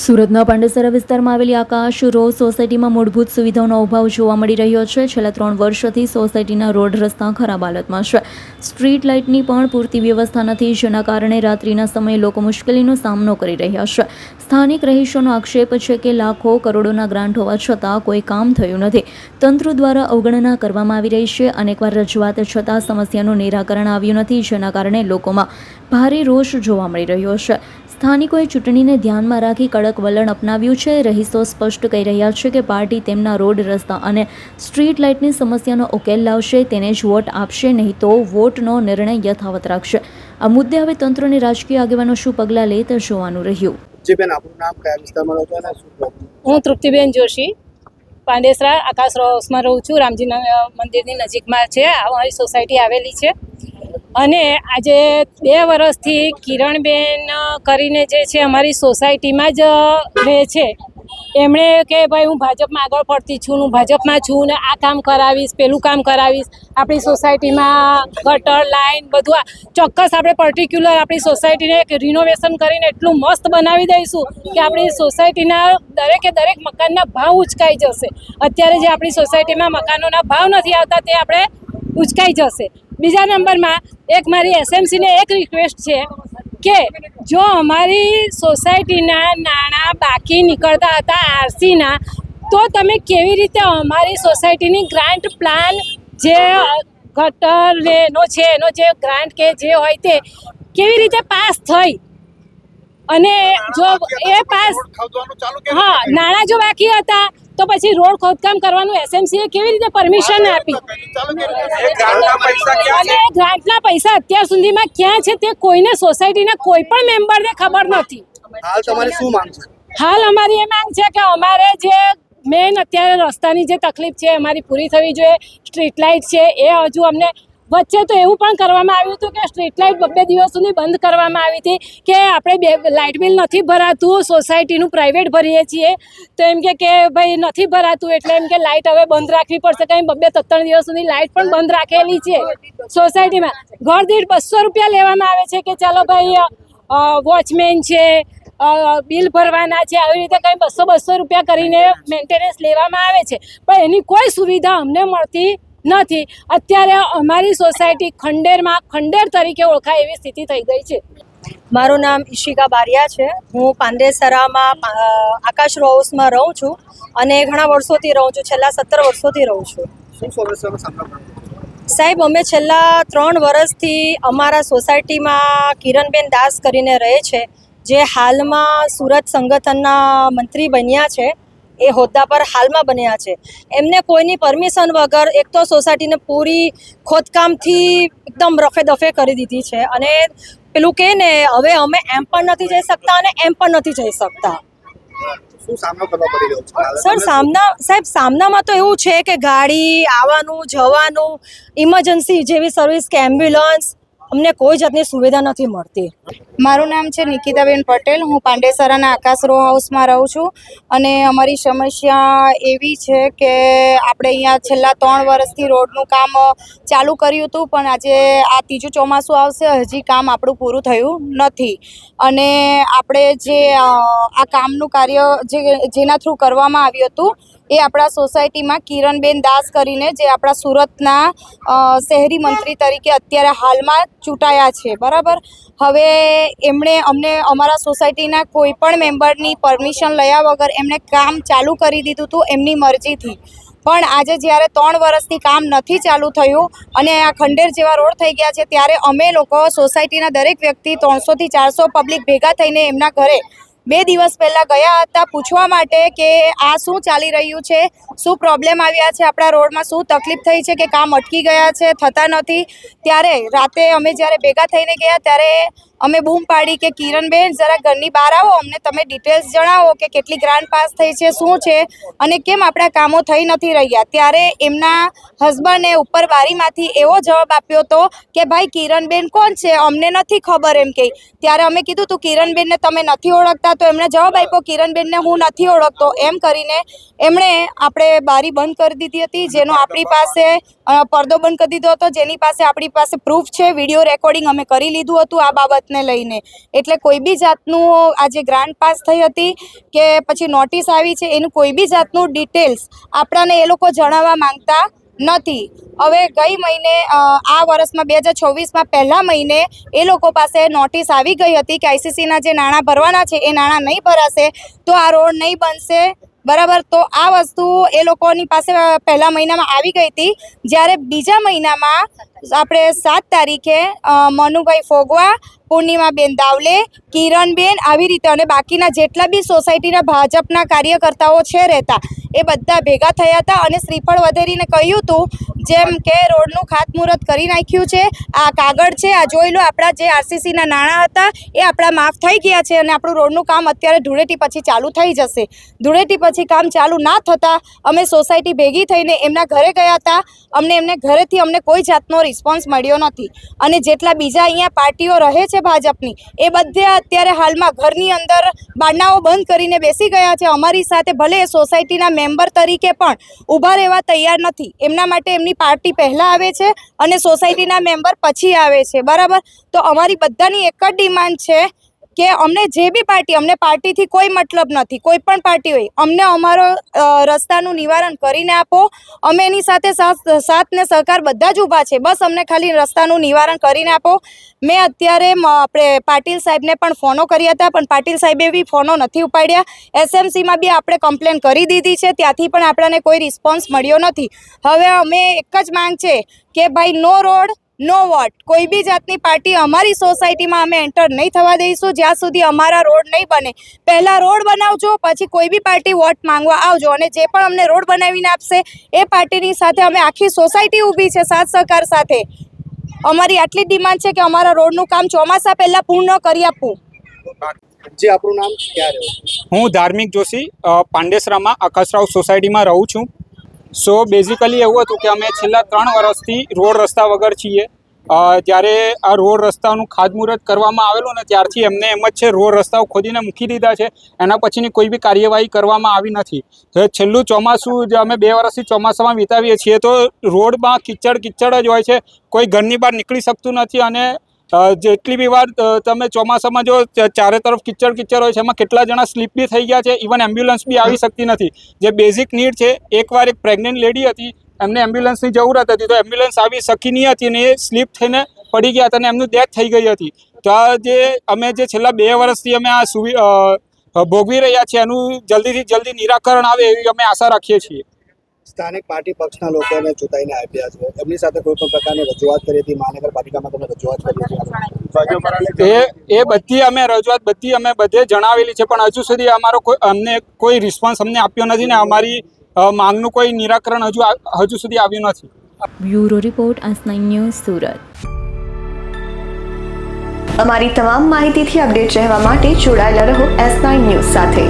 સુરતના પાંડેસરા વિસ્તારમાં આવેલી આકાશ રો સોસાયટીમાં મૂળભૂત સુવિધાઓનો અભાવ જોવા મળી રહ્યો છે. છેલ્લા 3 વર્ષોથી સોસાયટીના રોડ રસ્તા ખરાબ હાલતમાં છે. સ્ટ્રીટ લાઇટની પણ પૂરતી વ્યવસ્થા નથી, જેના કારણે રાત્રિના સમયે લોકો મુશ્કેલીનો સામનો કરી રહ્યા છે. સ્થાનિક રહીશોનો આક્ષેપ છે કે લાખો કરોડોના ગ્રાન્ટ હોવા છતાં કોઈ કામ થયું નથી. તંત્ર દ્વારા અવગણના કરવામાં આવી રહી છે. અનેકવાર રજૂઆત છતાં સમસ્યાનું નિરાકરણ આવ્યું નથી, જેના કારણે લોકોમાં ભારે રોષ જોવા મળી રહ્યો છે. સ્થાનિકોએ ચૂંટણીને ધ્યાનમાં રાખી કડક વલણ અપનાવ્યું છે. રહીશો સ્પષ્ટ કહી રહ્યા છે કે પાર્ટી તેમના રોડ રસ્તા અને સ્ટ્રીટ લાઇટની સમસ્યાનો ઉકેલ લાવશે, તેને જ વોટ આપશે, નહીં તો વોટનો નિર્ણય યથાવત રાખશે. આ મુદ્દે હવે તંત્ર અને રાજકીય આગેવાનો શું પગલાં લે તે જોવાનું રહ્યું. હું તૃપ્તિબેન જોશી પાંડેસરા આકાશ હાઉસમાં રહું છું. રામજી મંદિરની નજીકમાં છે અમારી સોસાયટી આવેલી છે. અને આજે 2 વર્ષથી કિરણબેન કરીને જે છે અમારી સોસાયટીમાં જ રહે છે. એમણે કે ભાઈ હું ભાજપમાં આગળ પડતી છું, હું ભાજપમાં છું ને આ કામ કરાવીશ, પેલું કામ કરાવીશ, આપણી સોસાયટીમાં ગટર લાઈન બધું ચોક્કસ આપણે પર્ટિક્યુલર આપણી સોસાયટીને રિનોવેશન કરીને એટલું મસ્ત બનાવી દઈશું કે આપણી સોસાયટીના દરેકે દરેક મકાનના ભાવ ઉચકાઈ જશે. અત્યારે જે આપણી સોસાયટીમાં મકાનોના ભાવ નથી આવતા તે આપણે ઉચકાઈ જશે. બીજા નંબરમાં એક મારી એસએમસીને એક રિક્વેસ્ટ છે કે જો અમારી સોસાયટીના નાણાં બાકી નીકળતા હતા આરસીના, તો તમે કેવી રીતે અમારી સોસાયટીની ગ્રાન્ટ પ્લાન જે ગટરનો છે એનો જે ગ્રાન્ટ કે જે હોય તે કેવી રીતે પાસ થઈ, અને જો એ પાસ નાણાં જો બાકી હતા તો પછી રોડ ખોદકામ કરવાનું એસએમસીએ કેવી રીતે પરમિશન આપી, અને ગ્રાન્ટના પૈસા અત્યાર સુધીમાં ક્યાં છે તે કોઈને સોસાયટીના કોઈ પણ મેમ્બરને ખબર નથી. હાલ અમારી એ માંગ છે કે અમારે જે મેઇન અત્યારે રસ્તાની જે તકલીફ છે અમારી પૂરી થવી જોઈએ. સ્ટ્રીટ લાઇટ છે એ હજુ અમને વચ્ચે તો એવું પણ કરવામાં આવ્યું હતું કે સ્ટ્રીટ લાઇટ 2 દિવસ સુધી બંધ કરવામાં આવી હતી કે આપણે લાઇટ બિલ નથી ભરાતું, સોસાયટીનું પ્રાઇવેટ ભરીએ છીએ, તો એમ કે ભાઈ નથી ભરાતું એટલે એમ કે લાઇટ હવે બંધ રાખવી પડશે. કંઈ 2-3 દિવસ સુધી લાઇટ પણ બંધ રાખેલી છે સોસાયટીમાં. ઘર દીઠ 200 રૂપિયા લેવામાં આવે છે કે ચાલો ભાઈ વોચમેન છે, બિલ ભરવાના છે, આવી રીતે કંઈ 200 રૂપિયા કરીને મેન્ટેનન્સ લેવામાં આવે છે, પણ એની કોઈ સુવિધા અમને મળતી નથી. અત્યારે અમારી સોસાયટી ખંડેર તરીકે ઓળખાય એવી સ્થિતિ થઈ ગઈ છે. મારું નામ ઈશિકા બારિયા છે. હું પાંડેસરામાં આકાશ રો હાઉસમાં રહું છું અને ઘણા વર્ષોથી રહું છું, છેલ્લા 17 વર્ષોથી રહું છું. સાહેબ, અમે છેલ્લા 3 વર્ષથી અમારા સોસાયટીમાં કિરણબેન દાસ કરીને રહે છે, જે હાલમાં સુરત સંગઠનના મંત્રી બન્યા છે. એ હોદ્દા પર હાલમાં બન્યા છે. એમને કોઈની પરમિશન વગર એક તો સોસાયટીને પૂરી ખોદકામથી એકદમ રફે દફે કરી દીધી છે. અને પેલું કે ને હવે અમે એમ પણ નથી જઈ શકતા અને એમ પણ નથી જઈ શકતા. સર સામનામાં તો એવું છે કે ગાડી આવવાનું જવાનું, ઇમરજન્સી જેવી સર્વિસ કે એમ્બ્યુલન્સ, અમને કોઈ જાતની સુવિધા નથી મળતી. મારું નામ છે નિકિતાબેન પટેલ. હું પાંડેસરાના આકાશ રો હાઉસમાં રહું છું. અને અમારી સમસ્યા એવી છે કે આપણે અહીંયા છેલ્લા 3 વર્ષથી રોડનું કામ ચાલુ કર્યું હતું, પણ આજે આ ત્રીજું ચોમાસું આવશે, હજી કામ આપણું પૂરું થયું નથી. અને આપણે જે આ કામનું કાર્ય જેના થ્રુ કરવામાં આવ્યું હતું એ આપણા સોસાયટીમાં કિરણબેન દાસ કરીને, જે આપણા સુરતના શહેરી મંત્રી તરીકે અત્યારે હાલમાં ચૂંટાયા છે, બરાબર. હવે એમણે અમને અમારા સોસાયટીના કોઈ પણ મેમ્બરની પરમિશન લયા વગર એમણે કામ ચાલુ કરી દીધું હતું એમની મરજીથી. પણ આજે જ્યારે 3 વર્ષથી કામ નથી ચાલુ થયું અને આ ખંડેર જેવા રોડ થઈ ગયા છે, ત્યારે અમે લોકો સોસાયટીના દરેક વ્યક્તિ 300 થી 400 પબ્લિક ભેગા થઈને એમના ઘરે 2 દિવસ પહેલાં ગયા હતા પૂછવા માટે કે આ શું ચાલી રહ્યું છે, શું પ્રોબ્લેમ આવ્યા છે, આપણા રોડમાં શું તકલીફ થઈ છે કે કામ અટકી ગયા છે, થતા નથી. ત્યારે રાતે અમે જ્યારે ભેગા થઈને ગયા ત્યારે અમે બૂમ પાડી કે કિરણબેન જરા ઘરની બહાર આવો, અમને તમે ડિટેલ્સ જણાવો કે કેટલી ગ્રાન્ટ પાસ થઈ છે, શું છે અને કેમ આપણા કામો થઈ નથી રહ્યા. ત્યારે એમના હસબન્ડે ઉપર બારીમાંથી એવો જવાબ આપ્યો હતો કે ભાઈ કિરણબેન કોણ છે, અમને નથી ખબર એમ કહી. ત્યારે અમે કીધું તું કિરણબેનને તમે નથી ઓળખતા, તો એમણે જવાબ આપ્યો કિરણબેનને હું નથી ઓળખતો એમ કરીને એમણે આપણે બારી બંધ કરી દીધી હતી, જેનો આપણી પાસે પડદો બંધ કરી દીધો હતો, જેની પાસે આપણી પાસે પ્રૂફ છે, વિડીયો રેકોર્ડિંગ અમે કરી લીધું હતું આ બાબતે. બાબતને લઈને. એટલે કોઈ બી જાતનું આ જે ગ્રાન્ટ પાસ થઈ હતી કે પછી નોટિસ આવી છે એનું કોઈ બી જાતનું ડિટેલ્સ આપણાને એ લોકો જણાવવા માંગતા નથી. હવે ગઈ મહિને આ વર્ષમાં 2024માં પહેલા મહિને એ લોકો પાસે નોટિસ આવી ગઈ હતી કે આઈસીસીના જે નાણાં ભરવાના છે એ નાણાં નહીં ભરાશે તો આ રોડ નહીં બનશે. બરાબર, તો આ વસ્તુ એ લોકોની પાસે પહેલા મહિનામાં આવી ગઈ હતી. જ્યારે બીજા મહિનામાં આપણે 7 તારીખે મનુભાઈ ફોગવા, પૂર્ણિમાબેન દાવલે, કિરણબેન આવી રીતે અને બાકીના જેટલા બી સોસાયટીના ભાજપના કાર્યકર્તાઓ છે રહેતા એ બધા ભેગા થયા હતા અને શ્રીફળ વધેરીને કહ્યું હતું જેમ કે રોડનું ખાતમુહૂર્ત કરી નાખ્યું છે, આ કાગળ છે, આ જોઈ લો, આપણા જે આરસીસીના નાણાં હતા એ આપણા માફ થઈ ગયા છે અને આપણું રોડનું કામ અત્યારે ધૂળેટી પછી ચાલુ થઈ જશે. ધૂળેટી પછી કામ ચાલુ ના થતાં અમે સોસાયટી ભેગી થઈને એમના ઘરે ગયા હતા. એમને ઘરેથી અમને કોઈ જાતનો રિસ્પોન્સ મળ્યો નથી. અને જેટલા બીજા અહીંયા પાર્ટીઓ રહે છે ભાજપની એ બધે અત્યારે હાલમાં ઘરની અંદર બારણાઓ બંધ કરીને બેસી ગયા છે. અમારી સાથે ભલે એ સોસાયટીના મેમ્બર તરીકે પણ ઊભા રહેવા તૈયાર નથી. એમના માટે એમની પાર્ટી પહેલાં આવે છે અને સોસાયટીના મેમ્બર પછી આવે છે. બરાબર, તો અમારી બધાની એક જ ડિમાન્ડ છે કે અમને જે બી પાર્ટી, અમને પાર્ટીથી કોઈ મતલબ નથી, કોઈ પણ પાર્ટી હોય, અમને અમારો રસ્તાનું નિવારણ કરીને આપો. અમે એની સાથે સાથ ને સહકાર બધા જ ઊભા છે. બસ અમને ખાલી રસ્તાનું નિવારણ કરીને આપો. મેં અત્યારે આપણે પાટીલ સાહેબને પણ ફોનો કર્યા હતા પણ પાટીલ સાહેબે બી ફોનો નથી ઉપાડ્યા. એસએમસીમાં બી આપણે કમ્પ્લેન કરી દીધી છે, ત્યાંથી પણ આપણને કોઈ રિસ્પોન્સ મળ્યો નથી. હવે અમે એક જ માંગ છે કે ભાઈ નો રોડ નો વોટ. કોઈ બી જાતની પાર્ટી અમારી સોસાયટીમાં અમે એન્ટર નહીં થવા દઈશું જ્યાં સુધી અમારા રોડ નહીં બને. પહેલાં રોડ બનાવજો, પછી કોઈ બી પાર્ટી વોટ માંગવા આવજો અને જે પણ અમને રોડ બનાવીને આપશે એ પાર્ટીની સાથે અમે આખી સોસાયટી ઊભી છે સાથ સહકાર સાથે. અમારી આટલી જ ડિમાન્ડ છે કે અમારા રોડનું કામ ચોમાસા પહેલાં પૂર્ણ કરી આપવું. જે આપણું નામ ક્યાં રહ્યું? હું ધાર્મિક જોશી પાંડેસરામાં આકાશરાવ સોસાયટીમાં રહું છું. સો બેઝિકલી એવું હતું કે અમે છેલ્લા 3 વર્ષથી રોડ રસ્તા વગર છીએ. જ્યારે આ રોડ રસ્તાનું ખાતમુહૂર્ત કરવામાં આવેલું ને ત્યારથી એમને એમ જ છે રોડ રસ્તાઓ ખોદીને મૂકી દીધા છે. એના પછીની કોઈ બી કાર્યવાહી કરવામાં આવી નથી. છેલ્લું ચોમાસું જે અમે 2 વર્ષથી ચોમાસામાં વિતાવીએ છીએ તો રોડમાં કિચડ જ હોય છે. કોઈ ઘરની બહાર નીકળી શકતું નથી અને જેટલી બી વાર તમે ચોમાસામાં જો ચારે તરફ કિચડ હોય છે એમાં કેટલા જણા સ્લીપ બી થઈ ગયા છે. ઇવન એમ્બ્યુલન્સ બી આવી શકતી નથી. જે બેઝિક નીડ છે, એકવાર એક પ્રેગ્નન્ટ લેડી હતી, એમને એમ્બ્યુલન્સની જરૂરત હતી તો એમ્બ્યુલન્સ આવી શકી નહીં હતી અને એ સ્લીપ થઈને પડી ગયા હતા અને એમનું ડેથ થઈ ગઈ હતી. તો આ અમે છેલ્લા 2 વર્ષથી અમે આ ભોગવી રહ્યા છીએ એનું જલ્દીથી જલ્દી નિરાકરણ આવે એવી અમે આશા રાખીએ છીએ. સ્થાનિક પાર્ટી પક્ષના લોકોને ચૂંટાઈને આપ્યા છે, એમની સાથે કોઈ પણ પ્રકારની રજૂઆત કરી હતી? મહાનગરપાલિકામાં તમે રજૂઆત કરી હતી? એ બધી અમે રજૂઆત બધે જણાવેલી છે પણ હજુ સુધી અમને કોઈ રિસ્પોન્સ અમને આપ્યો નથી ને અમારી માંગનું કોઈ નિરાકરણ હજુ સુધી આવ્યું નથી. Bureau report AS9 news, Surat. અમારી તમામ માહિતીથી અપડેટ રહેવા માટે જોડાયેલા રહો AS9 ન્યૂઝ સાથે.